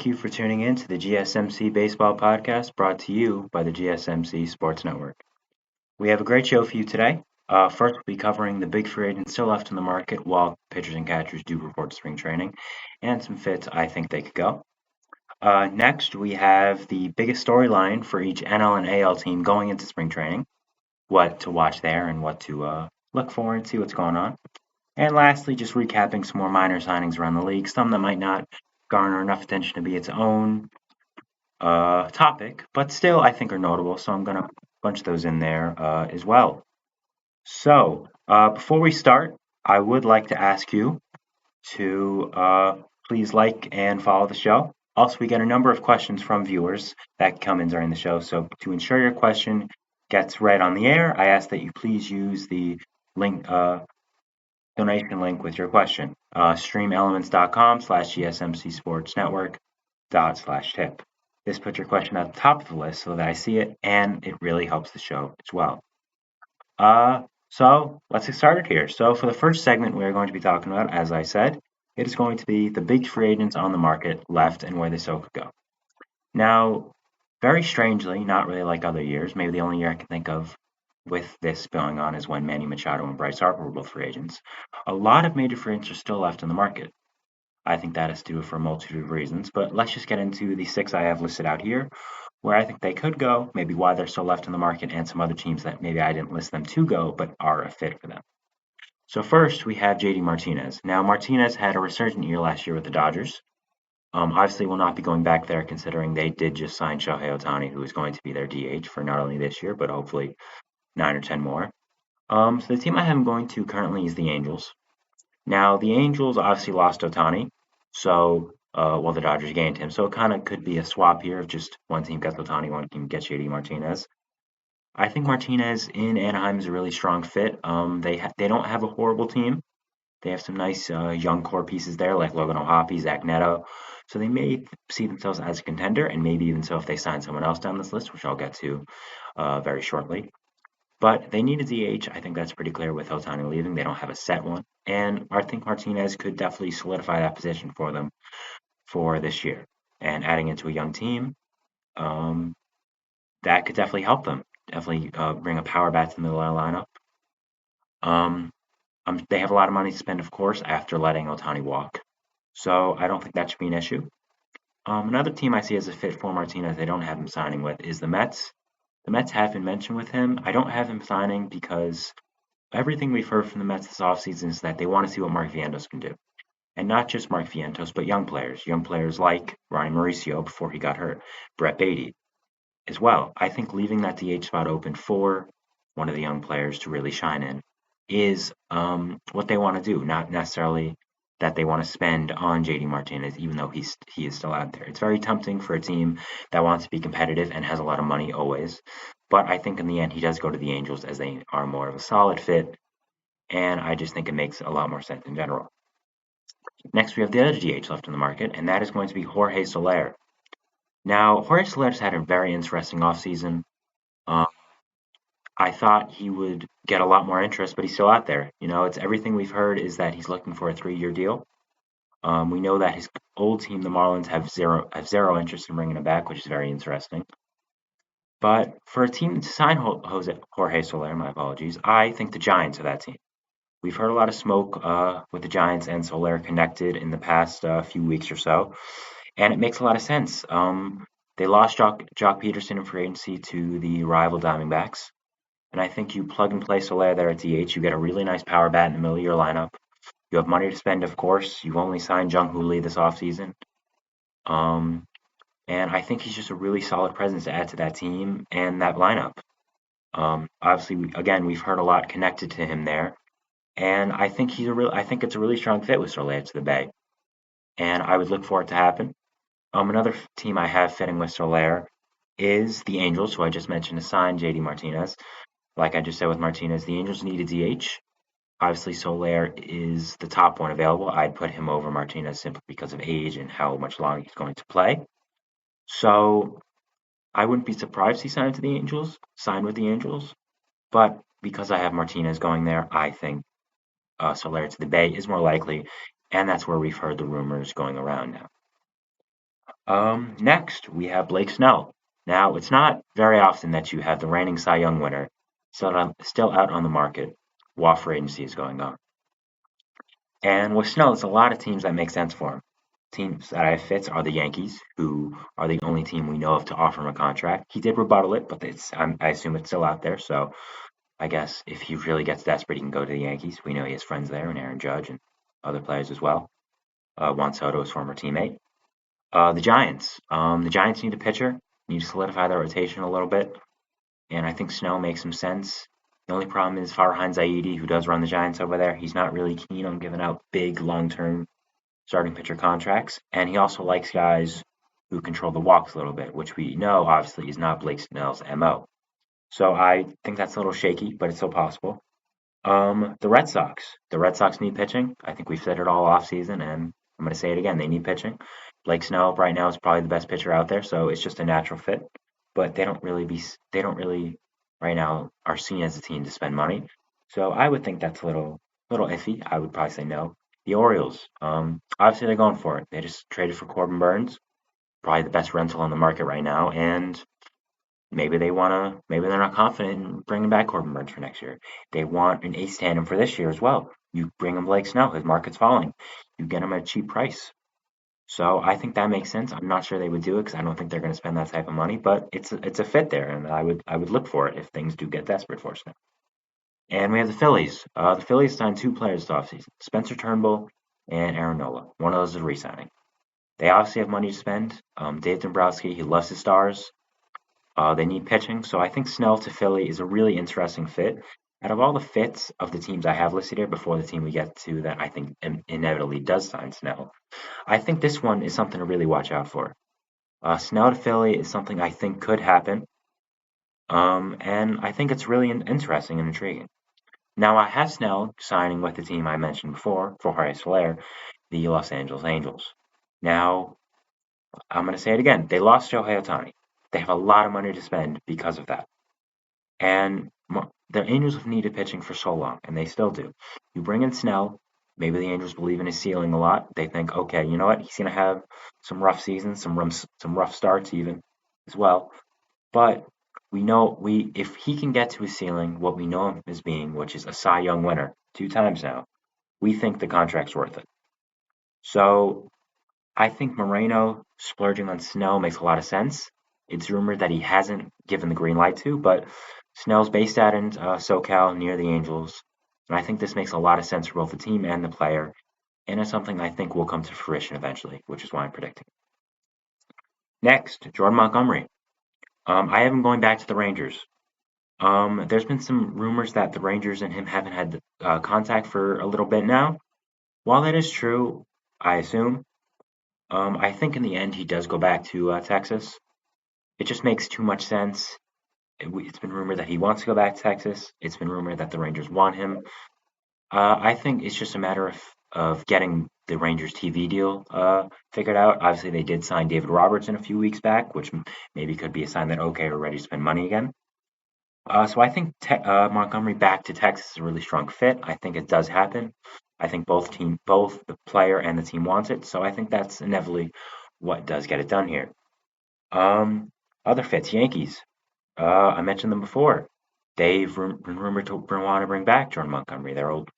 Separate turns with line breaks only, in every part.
thank you for tuning in to the GSMC Baseball Podcast brought to you by the GSMC Sports Network. We have a great show for you today. First, we'll be covering the big free agents still left in the market while pitchers and catchers do report to spring training, and some fits I think they could go. Next, we have the biggest storyline for each NL and AL team going into spring training, what to watch there and what to look for and see what's going on. And lastly, just recapping some more minor signings around the league, some that might not garner enough attention to be its own topic, but still I think are notable. So I'm going to bunch those in there as well. So before we start, I would like to ask you to please like and follow the show. Also, we get a number of questions from viewers that come in during the show. So to ensure your question gets read on the air, I ask that you please use the link donation link with your question. streamelements.com/gsmcsportsnetwork./tip. This puts your question at the top of the list so that I see it, and it really helps the show as well. So let's get started here. So for the first segment we're going to be talking about, as I said, it is going to be the big free agents on the market left and where they so could go. Now, very strangely, not really like other years, maybe the only year I can think of with this going on is when Manny Machado and Bryce Harper were both free agents. A lot of major free agents are still left in the market. I think that is due for a multitude of reasons, but let's just get into the 6 I have listed out here, where I think they could go, maybe why they're still left in the market, and some other teams that maybe I didn't list them to go, but are a fit for them. So first, we have JD Martinez. Now, Martinez had a resurgent year last year with the Dodgers. Obviously, will not be going back there considering they did just sign Shohei Ohtani, who is going to be their DH for not only this year, but hopefully 9 or 10 more. So the team I have him going to currently is the Angels. Now, the Angels obviously lost Ohtani, so the Dodgers gained him. So it kind of could be a swap here of just one team gets Ohtani, one team gets JD Martinez. I think Martinez in Anaheim is a really strong fit. They don't have a horrible team. They have some nice young core pieces there like Logan O'Hoppe, Zach Neto. So they may see themselves as a contender, and maybe even so if they sign someone else down this list, which I'll get to very shortly. But they need a DH. I think that's pretty clear with Ohtani leaving. They don't have a set one. And I think Martinez could definitely solidify that position for them for this year. And adding into a young team, that could definitely help them. Definitely bring a power bat to the middle of the lineup. They have a lot of money to spend, of course, after letting Ohtani walk. So I don't think that should be an issue. Another team I see as a fit for Martinez they don't have him signing with is the Mets. The Mets have been mentioned with him. I don't have him signing because everything we've heard from the Mets this offseason is that they want to see what Mark Vientos can do. And not just Mark Vientos, but young players. Young players like Ronnie Mauricio before he got hurt, Brett Beatty as well. I think leaving that DH spot open for one of the young players to really shine in is what they want to do, not necessarily that they want to spend on JD Martinez, even though he is still out there. It's very tempting for a team that wants to be competitive and has a lot of money always. But I think in the end, he does go to the Angels as they are more of a solid fit. And I just think it makes a lot more sense in general. Next, we have the other DH left in the market, and that is going to be Jorge Soler. Now, Jorge Soler's had a very interesting offseason. I thought he would get a lot more interest, but he's still out there. It's everything we've heard is that he's looking for a 3-year deal. We know that his old team, the Marlins, have zero interest in bringing him back, which is very interesting. But for a team to sign Jorge Soler, my apologies, I think the Giants are that team. We've heard a lot of smoke with the Giants and Soler connected in the past few weeks or so, and it makes a lot of sense. They lost Jock Peterson in free agency to the rival Diamondbacks. And I think you plug and play Soler there at DH. You get a really nice power bat in the middle of your lineup. You have money to spend, of course. You've only signed Jung-Hoo Lee this offseason. And I think he's just a really solid presence to add to that team and that lineup. Obviously, we've heard a lot connected to him there. And I think it's a really strong fit with Soler to the Bay. And I would look for it to happen. Another team I have fitting with Soler is the Angels, who I just mentioned to sign JD Martinez. Like I just said with Martinez, the Angels need a DH. Obviously, Soler is the top one available. I'd put him over Martinez simply because of age and how much longer he's going to play. So I wouldn't be surprised if he signed with the Angels. But because I have Martinez going there, I think Soler to the Bay is more likely. And that's where we've heard the rumors going around now. Next, we have Blake Snell. Now, it's not very often that you have the reigning Cy Young winner still out on the market while free agency is going on. And with Snell, there's a lot of teams that make sense for him. Teams that I fits are the Yankees, who are the only team we know of to offer him a contract. He did rebuttal it, but I assume it's still out there. So I guess if he really gets desperate, he can go to the Yankees. We know he has friends there, and Aaron Judge and other players as well. Juan Soto, his former teammate. The Giants. The Giants need a pitcher. Need to solidify their rotation a little bit, and I think Snell makes some sense. The only problem is Farhan Zaidi, who does run the Giants over there. He's not really keen on giving out big, long-term starting pitcher contracts, and he also likes guys who control the walks a little bit, which we know obviously is not Blake Snell's MO. So I think that's a little shaky, but it's still possible. The Red Sox. The Red Sox need pitching. I think we've said it all off season, and I'm going to say it again. They need pitching. Blake Snell right now is probably the best pitcher out there, so it's just a natural fit. But they don't really right now are seen as a team to spend money. So I would think that's a little iffy. I would probably say no. The Orioles. Obviously they're going for it. They just traded for Corbin Burns, probably the best rental on the market right now, and maybe they're not confident in bringing back Corbin Burns for next year. They want an ace tandem for this year as well. You bring him Blake Snell, his market's falling. You get him at a cheap price. So I think that makes sense. I'm not sure they would do it because I don't think they're going to spend that type of money, but it's a fit there, and I would look for it if things do get desperate for Snell. And we have the Phillies. The Phillies signed two players this offseason, Spencer Turnbull and Aaron Nola. One of those is re-signing. They obviously have money to spend. Dave Dombrowski, he loves his stars. They need pitching, so I think Snell to Philly is a really interesting fit. Out of all the fits of the teams I have listed here before the team we get to that I think inevitably does sign Snell, I think this one is something to really watch out for. Snell to Philly is something I think could happen, and I think it's really interesting and intriguing. Now, I have Snell signing with the team I mentioned before, for Jorge Soler, the Los Angeles Angels. Now, I'm going to say it again. They lost Shohei Ohtani. They have a lot of money to spend because of that. And the Angels have needed pitching for so long, and they still do. You bring in Snell, maybe the Angels believe in his ceiling a lot. They think, okay, you know what? He's going to have some rough seasons, some rough starts even as well. But we know if he can get to his ceiling, what we know him as being, which is a Cy Young winner 2 times now, we think the contract's worth it. So I think Moreno splurging on Snell makes a lot of sense. It's rumored that he hasn't given the green light to, but Snell's based out in SoCal near the Angels, and I think this makes a lot of sense for both the team and the player, and it's something I think will come to fruition eventually, which is why I'm predicting. Next, Jordan Montgomery. I have him going back to the Rangers. There's been some rumors that the Rangers and him haven't had contact for a little bit now. While that is true, I assume, I think in the end he does go back to Texas. It just makes too much sense. It's been rumored that he wants to go back to Texas. It's been rumored that the Rangers want him. I think it's just a matter of getting the Rangers TV deal figured out. Obviously, they did sign David Robertson a few weeks back, which maybe could be a sign that, okay, we're ready to spend money again. So I think Montgomery back to Texas is a really strong fit. I think it does happen. I think both the player and the team wants it. So I think that's inevitably what does get it done here. Other fits, Yankees. I mentioned them before. They've been rumored to want to bring back Jordan Montgomery, their old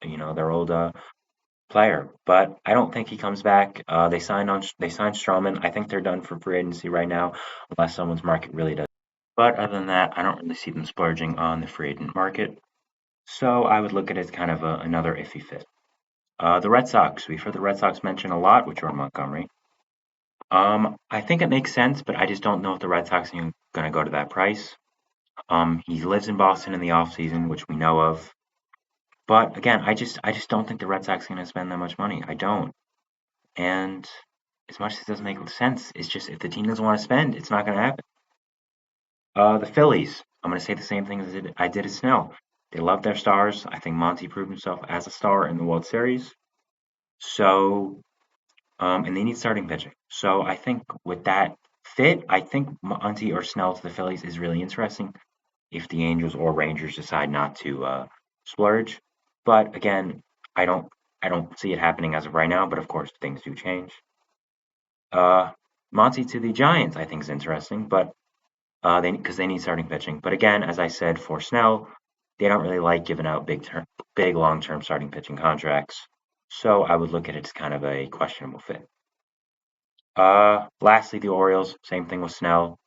player, but I don't think he comes back. They signed Stroman. I think they're done for free agency right now, unless someone's market really does. But other than that, I don't really see them splurging on the free agent market. So I would look at it as kind of another iffy fit. The Red Sox. We've heard the Red Sox mentioned a lot with Jordan Montgomery. I think it makes sense, but I just don't know if the Red Sox are going to go to that price. He lives in Boston in the off season, which we know of. But again, I just don't think the Red Sox are going to spend that much money. I don't. And as much as it doesn't make sense, it's just if the team doesn't want to spend, it's not going to happen. The Phillies. I'm going to say the same thing as I did at Snell. They love their stars. I think Monty proved himself as a star in the World Series. So, and they need starting pitching. So I think with that fit, I think Monty or Snell to the Phillies is really interesting if the Angels or Rangers decide not to splurge. But again, I don't see it happening as of right now. But of course, things do change. Uh, Monty to the Giants, I think, is interesting, but because they need starting pitching. But again, as I said for Snell, they don't really like giving out big long-term starting pitching contracts. So I would look at it as kind of a questionable fit. Lastly, the Orioles, same thing with Snell.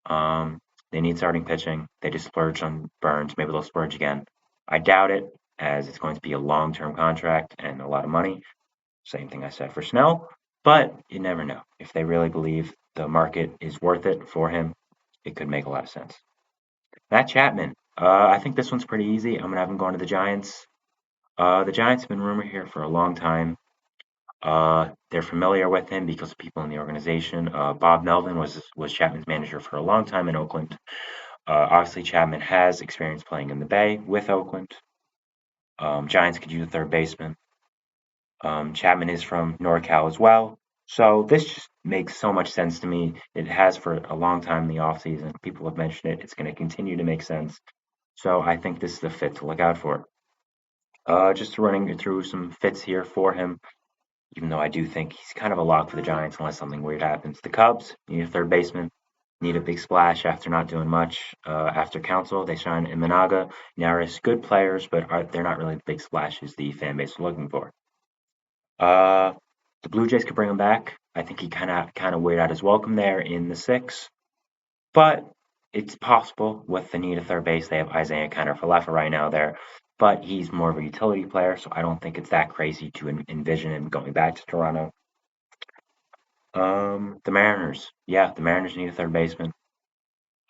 They need starting pitching. They just splurged on Burns. Maybe they'll splurge again. I doubt it, as it's going to be a long-term contract and a lot of money. Same thing I said for Snell, but you never know. If they really believe the market is worth it for him, it could make a lot of sense. Matt Chapman. I think this one's pretty easy. I'm gonna have him going to the Giants. The Giants have been rumored here for a long time. They're familiar with him because of people in the organization. Bob Melvin was Chapman's manager for a long time in Oakland. Obviously, Chapman has experience playing in the Bay with Oakland. Giants could use a third baseman. Chapman is from NorCal as well. So this just makes so much sense to me. It has for a long time in the offseason. People have mentioned it. It's going to continue to make sense. So I think this is a fit to look out for. Just running through some fits here for him, even though I do think he's kind of a lock for the Giants unless something weird happens. The Cubs need a third baseman, need a big splash after not doing much. After Council, they signed Imanaga, Naris, good players, but they're not really the big splashes the fan base is looking for. Uh, the Blue Jays could bring him back. I think he kind of weighed out his welcome there in the 6, but it's possible with the need of third base. They have Isaiah Kiner-Falefa right now there, but he's more of a utility player, so I don't think it's that crazy to envision him going back to Toronto. The Mariners. Yeah, the Mariners need a third baseman.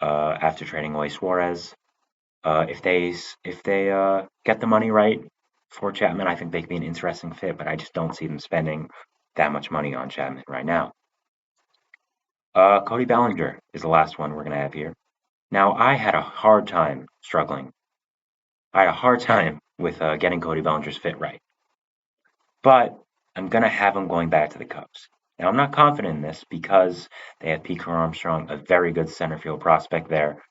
After trading away Suarez, if they get the money right for Chapman, I think they could be an interesting fit, but I just don't see them spending that much money on Chapman right now. Cody Bellinger is the last one we're going to have here. Now, I had a hard time struggling. I had a hard time with getting Cody Bellinger's fit right. But I'm going to have him going back to the Cubs. Now, I'm not confident in this because they have Pete Armstrong, a very good center field prospect there,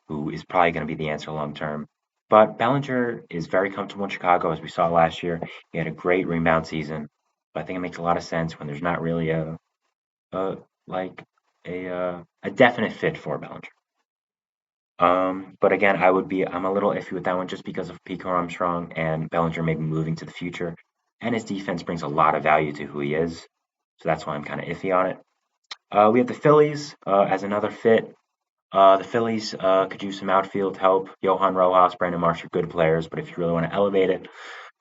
who is probably going to be the answer long term. But Bellinger is very comfortable in Chicago, as we saw last year. He had a great rebound season. But I think it makes a lot of sense when there's not really a definite fit for Bellinger. But again, I'm a little iffy with that one just because of Pico Armstrong and Bellinger maybe moving to the future. And his defense brings a lot of value to who he is. So that's why I'm kind of iffy on it. We have the Phillies as another fit. The Phillies could use some outfield help. Johan Rojas, Brandon Marsh are good players, but if you really want to elevate it,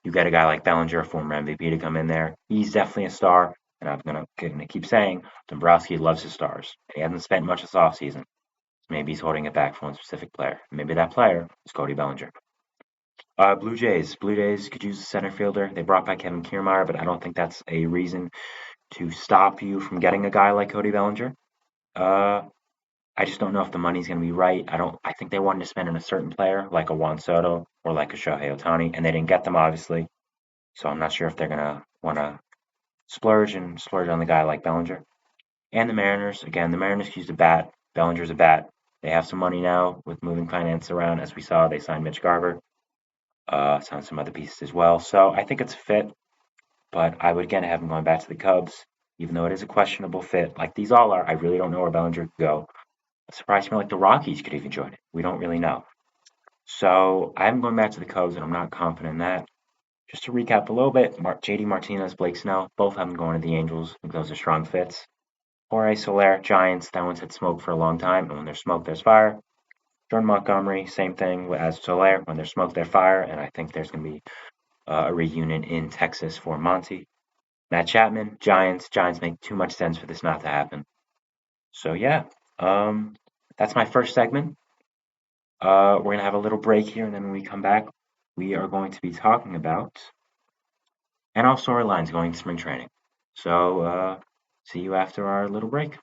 you get a guy like Bellinger, a former MVP, to come in there. He's definitely a star, and I'm gonna keep saying Dombrowski loves his stars. He hasn't spent much this offseason. Maybe he's holding it back for one specific player. Maybe that player is Cody Bellinger. Blue Jays. Blue Jays could use a center fielder. They brought back Kevin Kiermaier, but I don't think that's a reason to stop you from getting a guy like Cody Bellinger. I just don't know if the money's going to be right. I think they wanted to spend on a certain player, like a Juan Soto or like a Shohei Ohtani, and they didn't get them, obviously. So I'm not sure if they're going to want to splurge on the guy like Bellinger. And the Mariners. Again, the Mariners could use a bat. Bellinger's a bat. They have some money now with moving finance around. As we saw, they signed Mitch Garver, signed some other pieces as well. So I think it's a fit, but I would again have him going back to the Cubs, even though it is a questionable fit. Like these all are, I really don't know where Bellinger could go. It surprised me like the Rockies could even join it. We don't really know. So I'm going back to the Cubs, and I'm not confident in that. Just to recap a little bit, JD Martinez, Blake Snell, both have them going to the Angels. I think those are strong fits. Jorge Soler, Giants, that one's had smoke for a long time, and when there's smoke, there's fire. Jordan Montgomery, same thing as Soler. When there's smoke, there's fire, and I think there's going to be a reunion in Texas for Monty. Matt Chapman, Giants. Giants make too much sense for this not to happen. So yeah, that's my first segment. We're going to have a little break here, and then when we come back, we are going to be talking about NL storylines going to spring training. So see you after our little break.